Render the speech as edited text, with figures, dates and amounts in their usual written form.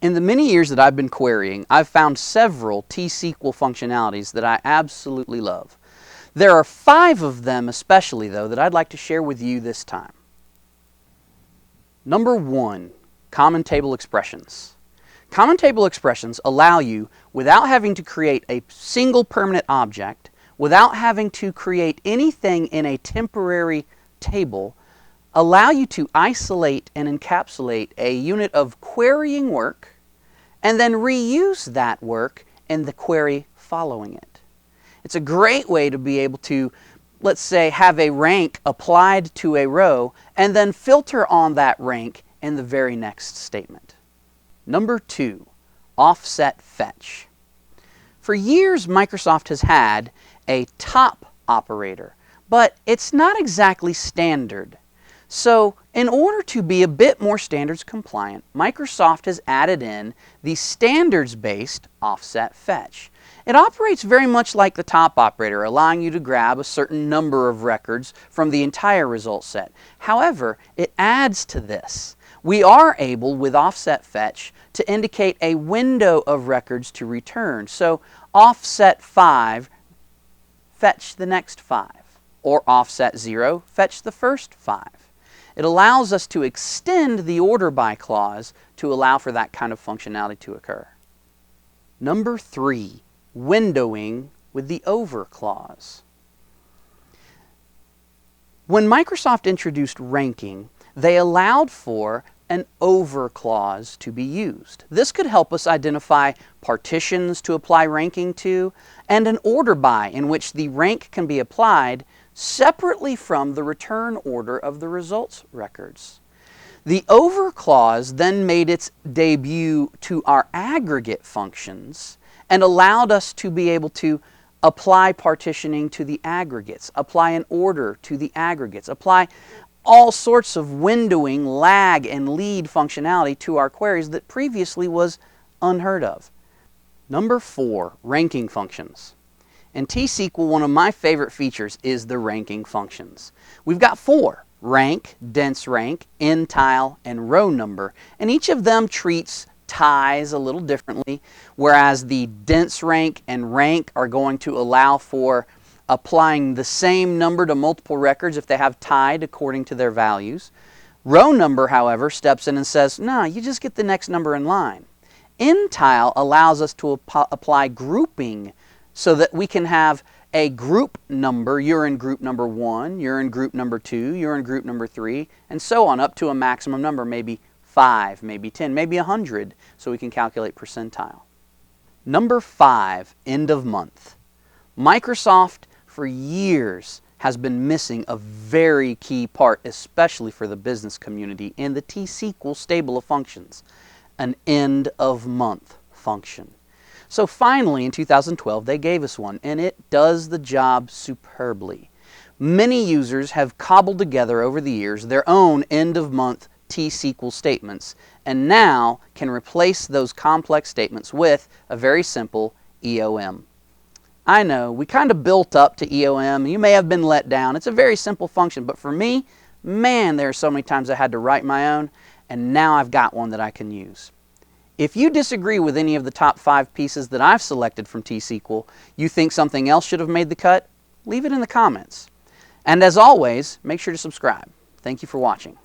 In the many years that I've been querying, I've found several T-SQL functionalities that I absolutely love. There are 5 of them especially, though, that I'd like to share with you this time. Number 1, common table expressions. Common table expressions allow you, without having to create a single permanent object, without having to create anything in a temporary table, allow you to isolate and encapsulate a unit of querying work and then reuse that work in the query following it. It's a great way to be able to, let's say, have a rank applied to a row and then filter on that rank in the very next statement. Number 2, offset fetch. For years, Microsoft has had a top operator, but it's not exactly standard. So, in order to be a bit more standards compliant, Microsoft has added in the standards-based offset fetch. It operates very much like the top operator, allowing you to grab a certain number of records from the entire result set. However, it adds to this. We are able, with offset fetch, to indicate a window of records to return. So, offset 5, fetch the next 5. Or offset 0, fetch the first 5. It allows us to extend the order by clause to allow for that kind of functionality to occur. Number 3, windowing with the over clause. When Microsoft introduced ranking, they allowed for an over clause to be used. This could help us identify partitions to apply ranking to, and an order by in which the rank can be applied separately from the return order of the results records. The over clause then made its debut to our aggregate functions and allowed us to be able to apply partitioning to the aggregates, apply an order to the aggregates, apply all sorts of windowing, lag, and lead functionality to our queries that previously was unheard of. Number 4, ranking functions. In T-SQL, one of my favorite features is the ranking functions. We've got 4, rank, dense rank, entile, and row number, and each of them treats ties a little differently, whereas the dense rank and rank are going to allow for applying the same number to multiple records if they have tied according to their values. Row number, however, steps in and says, no, you just get the next number in line. Entile allows us to apply grouping so that we can have a group number. You're in group number 1, you're in group number 2, you're in group number 3, and so on up to a maximum number, maybe 5, maybe 10, maybe 100, so we can calculate percentile. Number 5, end of month. Microsoft, for years, has been missing a very key part, especially for the business community, in the T-SQL stable of functions, an end of month function. So finally, in 2012, they gave us one, and it does the job superbly. Many users have cobbled together over the years their own end-of-month T-SQL statements, and now can replace those complex statements with a very simple EOM. I know, we kind of built up to EOM. You may have been let down. It's a very simple function, but for me, man, there are so many times I had to write my own, and now I've got one that I can use. If you disagree with any of the top 5 pieces that I've selected from T-SQL, you think something else should have made the cut, leave it in the comments. And as always, make sure to subscribe. Thank you for watching.